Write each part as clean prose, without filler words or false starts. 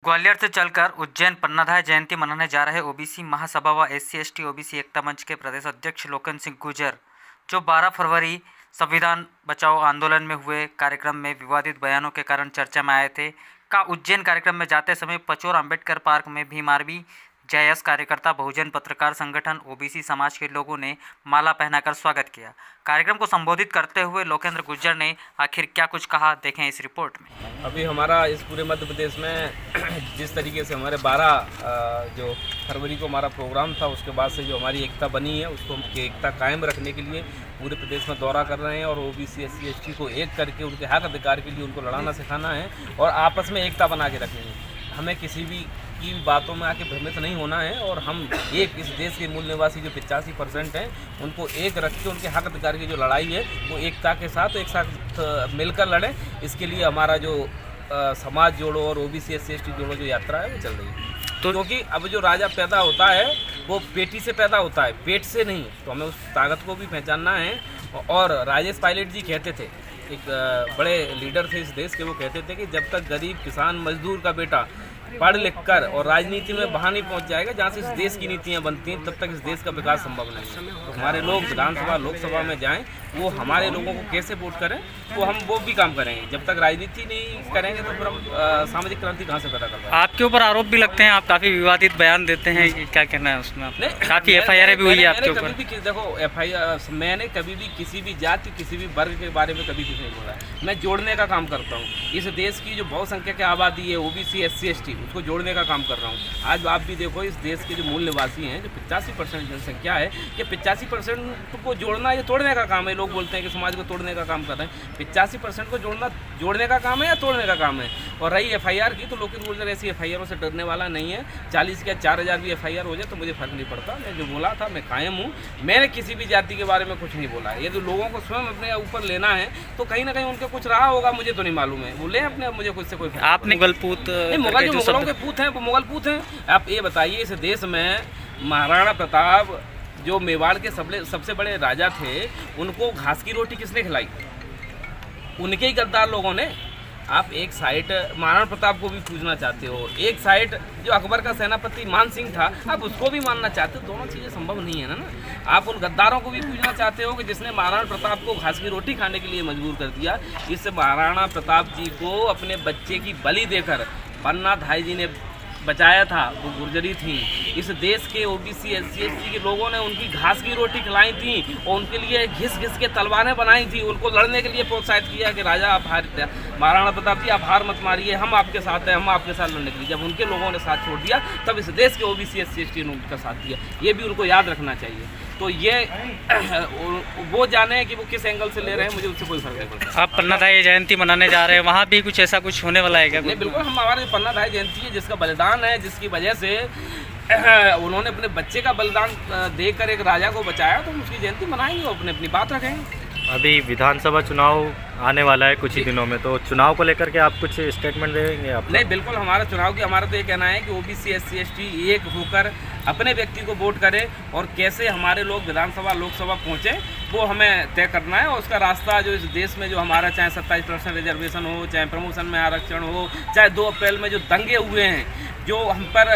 ग्वालियर से चलकर उज्जैन पन्नाधाय जयंती मनाने जा रहे ओबीसी महासभा व SC/ST ओबीसी एकता मंच के प्रदेश अध्यक्ष लोकन सिंह गुर्जर, जो 12 फरवरी संविधान बचाओ आंदोलन में हुए कार्यक्रम में विवादित बयानों के कारण चर्चा में आए थे, का उज्जैन कार्यक्रम में जाते समय पचोर अंबेडकर पार्क में भीम आर्मी JS कार्यकर्ता बहुजन पत्रकार संगठन ओबीसी समाज के लोगों ने माला पहनाकर स्वागत किया। कार्यक्रम को संबोधित करते हुए लोकेंद्र गुर्जर ने आखिर क्या कुछ कहा, देखें इस रिपोर्ट में। अभी हमारा इस पूरे मध्य प्रदेश में जिस तरीके से हमारे 12 जो फरवरी को हमारा प्रोग्राम था, उसके बाद से जो हमारी एकता बनी है, उसको हम एकता कायम रखने के लिए पूरे प्रदेश में दौरा कर रहे हैं और ओबीसी SC/ST को एक करके उनके हक अधिकार के लिए उनको लड़ाना सिखाना है और आपस में एकता बना के रखनी है। हमें किसी भी की बातों में आके भ्रमित नहीं होना है और हम एक इस देश के मूल निवासी जो 85% हैं, उनको एक रख के उनके हक अधिकार की जो लड़ाई है वो एकता के साथ एक साथ मिलकर लड़ें। इसके लिए हमारा जो समाज जोड़ो और ओबीसी SC/ST जोड़ो जो यात्रा है वो चल रही है। तो क्योंकि अब जो राजा पैदा होता है वो पेटी से पैदा होता है, पेट से नहीं। तो हमें उस ताकत को भी पहचानना है। और राजेश पायलट जी कहते थे, एक बड़े लीडर थे इस देश के, वो कहते थे कि जब तक गरीब किसान मजदूर का बेटा पढ़ लिख कर और राजनीति में वहाँ नहीं पहुँच जाएगा जहाँ से इस देश की नीतियाँ बनती हैं, तब तक इस देश का विकास संभव नहीं है। तो हमारे लोग विधानसभा लोकसभा में जाएं, वो हमारे लोगों को कैसे वोट करें, तो हम वो भी काम करेंगे। जब तक राजनीति नहीं करेंगे तो फिर हम सामाजिक क्रांति कहाँ से पैदा कर पाएंगे। आपके ऊपर आरोप भी लगते हैं, आप काफ़ी विवादित बयान देते हैं, क्या कहना है उसमें? काफ़ी FIR भी हुई है आपके ऊपर। देखो FIR, मैंने कभी भी किसी भी जाति किसी भी वर्ग के बारे में कभी कुछ नहीं बोला। मैं जोड़ने का काम करता हूँ। इस देश की जो बहुसंख्यक आबादी है ओबीसी SC/ST, उसको जोड़ने का काम कर रहा हूँ। आज आप भी देखो, इस देश के जो मूल निवासी हैं, जो 85% जनसंख्या है, कि 85% को जोड़ना या तोड़ने का काम है। लोग बोलते हैं कि समाज को तोड़ने का काम कर रहे हैं। 85% को जोड़ने का काम है या तोड़ने का काम है। और रही FIR की, तो लोकेंद्र गुर्जर ऐसी FIR से डरने वाला नहीं है। 40 या 4000 भी FIR हो जाए तो मुझे फर्क नहीं पड़ता। मैं जो बोला था मैं कायम हूँ। मैंने किसी भी जाति के बारे में कुछ नहीं बोला है। यदि लोगों को स्वयं अपने ऊपर लेना है तो कहीं ना कहीं उनके कुछ रहा होगा, मुझे तो नहीं मालूम है। वो ले अपने, मुझे कुछ से कोई। आपने मुगलपूत, मुगलों के पूत हैं वो मुगल पूत हैं। आप ये बताइए, इस देश में महाराणा प्रताप जो मेवाड़ के सबसे बड़े राजा थे, उनको घास की रोटी किसने खिलाई? उनके ही गद्दार लोगों ने। आप एक साइड महाराणा प्रताप को भी पूजना चाहते हो, एक साइड जो अकबर का सेनापति मान सिंह था, आप उसको भी मानना चाहते हो। दोनों चीज़ें संभव नहीं है ना। आप उन गद्दारों को भी पूजना चाहते हो कि जिसने महाराणा प्रताप को घास की रोटी खाने के लिए मजबूर कर दिया। इस महाराणा प्रताप जी को अपने बच्चे की बलि देकर पन्नाधाय जी ने बचाया था, वो गुर्जरी थी। इस देश के ओबीसी SC/ST के लोगों ने उनकी घास की रोटी खिलाई थी और उनके लिए घिस घिस के तलवारें बनाई थी। उनको लड़ने के लिए प्रोत्साहित किया कि राजा आप हार, महाराणा प्रताप जी आप हार मत मारिए, हम आपके साथ हैं, हम आपके साथ लड़ने के लिए। जब उनके लोगों ने साथ छोड़ दिया, तब इस देश के ओबीसी SC/ST ने उनका साथ दिया। ये भी उनको याद रखना चाहिए। तो ये वो जाने कि वो किस एंगल से ले रहे हैं, मुझे उससे कोई फर्क नहीं पड़ता। आप पन्नाधाय जयंती मनाने जा रहे हैं, वहाँ भी कुछ ऐसा कुछ होने वाला है क्या? नहीं, बिल्कुल। हम हमारे पन्नाधाय जयंती है, जिसका बलिदान है, जिसकी वजह से उन्होंने अपने बच्चे का बलिदान देकर एक राजा को बचाया, तो उसकी जयंती मनाएंगे, अपनी अपनी बात रखेंगे। अभी विधानसभा चुनाव आने वाला है कुछ ही दिनों में, तो चुनाव को लेकर के आप कुछ स्टेटमेंट देंगे आप? नहीं, बिल्कुल। हमारा चुनाव की हमारा तो ये कहना है कि ओबीसी SC/ST एक होकर अपने व्यक्ति को वोट करें और कैसे हमारे लोग विधानसभा लोकसभा पहुँचे, वो हमें तय करना है। और उसका रास्ता जो इस देश में जो हमारा, चाहे 27% रिजर्वेशन हो, चाहे प्रमोशन में आरक्षण हो, चाहे 2 अप्रैल में जो दंगे हुए हैं, जो हम पर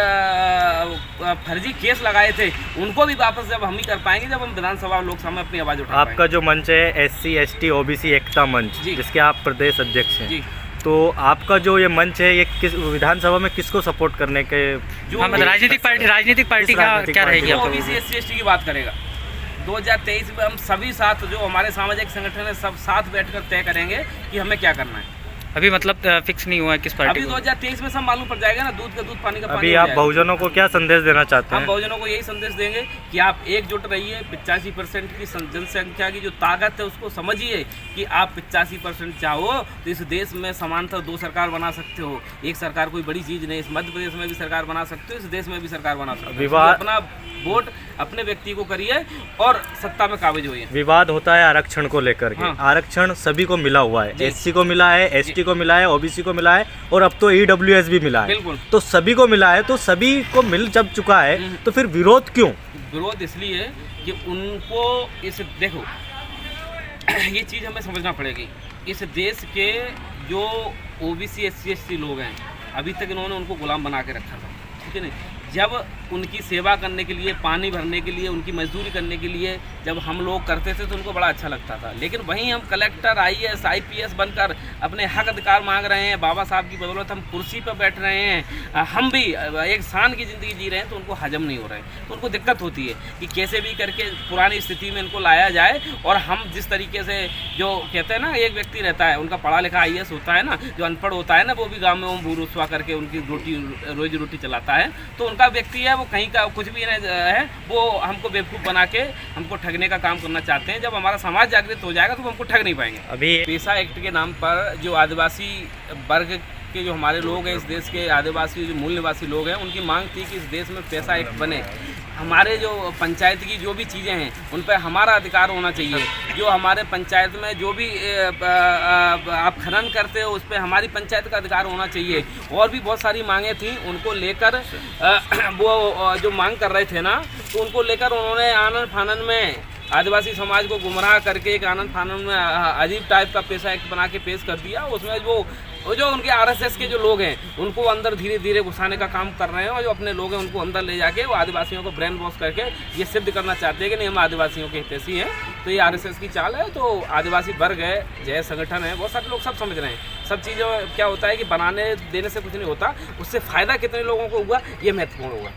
फर्जी केस लगाए थे, उनको भी वापस जब हम ही कर पाएंगे जब हम विधानसभा लोकसभा में अपनी आवाज़ उठा। आपका जो मंच है SC/ST ओबीसी एकता मंच, जिसके आप प्रदेश अध्यक्ष हैं, तो आपका जो ये मंच है, ये किस विधानसभा में किसको सपोर्ट करने के? जो राजनीतिक पार्टी का क्या रहेगी? ओबीसी SC/ST की बात करेगा। 2023 में हम सभी साथ, जो हमारे सामाजिक संगठन है, सब साथ बैठकर तय करेंगे कि हमें क्या करना है। अभी मतलब फिक्स नहीं हुआ है किस पार्टी? अभी 2023 में सब मालूम पड़ जाएगा ना। दूध का दूध, पानी का पानी। अभी आप बहुजनों को क्या संदेश देना चाहते हैं? हम बहुजनों को यही संदेश देंगे कि आप एकजुट रहिए। 85% की जनसंख्या की जो ताकत है उसको समझिए कि आप 85% चाहो तो इस देश में समांतर 2 सरकार बना सकते हो। एक सरकार कोई बड़ी चीज़ नहीं। इस मध्य प्रदेश में भी सरकार बना सकते हो, इस देश में भी सरकार बना सकते हो। विवाद, अपना वोट अपने व्यक्ति को करिए और सत्ता में काबिज होइए। विवाद होता है आरक्षण को लेकर के। हाँ। आरक्षण सभी को मिला हुआ है, SC को मिला है, ST को मिला है, OBC को मिला है और अब तो EWS भी मिला है। बिल्कुल। तो सभी को मिला है, तो सभी को मिल जब चुका है, तो फिर विरोध क्यों? विरोध इसलिए कि उनको इस, देखो ये चीज़ हमें समझना पड़ेगी। इस देश के जो ओबीसी SC/ST लोग हैं, अभी तक इन्होंने उनको गुलाम बना के रखा था, ठीक है नहीं। जब उनकी सेवा करने के लिए, पानी भरने के लिए, उनकी मजदूरी करने के लिए जब हम लोग करते थे तो उनको बड़ा अच्छा लगता था। लेकिन वहीं हम कलेक्टर, IAS, IPS बनकर अपने हक अधिकार मांग रहे हैं, बाबा साहब की बदौलत हम कुर्सी पर बैठ रहे हैं, हम भी एक शान की ज़िंदगी जी रहे हैं, तो उनको हजम नहीं हो रहे हैं। तो उनको दिक्कत होती है कि कैसे भी करके पुरानी स्थिति में इनको लाया जाए। और हम जिस तरीके से जो कहते हैं ना, एक व्यक्ति रहता है, उनका पढ़ा लिखा IAS होता है ना, जो अनपढ़ होता है ना, वो भी गाँव में भू रुसवा करके उनकी रोजी रोटी चलाता है। तो उनका व्यक्ति है, वो कहीं का कुछ भी है, वो हमको बेवकूफ़ बना के हमको ठगने का काम करना चाहते हैं। जब हमारा समाज जागृत हो जाएगा तो वो हमको ठग नहीं पाएंगे। अभी पेशा एक्ट के नाम पर जो आदिवासी वर्ग के जो हमारे लोग हैं, इस देश के आदिवासी जो मूल निवासी लोग हैं, उनकी मांग थी कि इस देश में पेशा एक्ट बने। हमारे जो पंचायत की जो भी चीज़ें हैं उन पर हमारा अधिकार होना चाहिए। जो हमारे पंचायत में जो भी आप खनन करते हो उस पर हमारी पंचायत का अधिकार होना चाहिए। और भी बहुत सारी मांगें थी, उनको लेकर वो जो मांग कर रहे थे ना, तो उनको लेकर उन्होंने आनन फानन में आदिवासी समाज को गुमराह करके एक आनंद फानन में अजीब टाइप का पेशा एक्ट बना के पेश कर दिया। उसमें वो जो उनके RSS के जो लोग हैं उनको अंदर धीरे धीरे घुसाने का काम कर रहे हैं, और जो अपने लोग हैं उनको अंदर ले जाके वो आदिवासियों को ब्रेन वॉश करके ये सिद्ध करना चाहते हैं कि नहीं, हम आदिवासियों के हितैषी हैं। तो ये RSS की चाल है। तो आदिवासी वर्ग है, जय संगठन है, बहुत सारे लोग सब समझ रहे हैं। सब चीज़ों क्या होता है कि बनाने देने से कुछ नहीं होता, उससे फ़ायदा कितने लोगों को हुआ ये महत्वपूर्ण हुआ।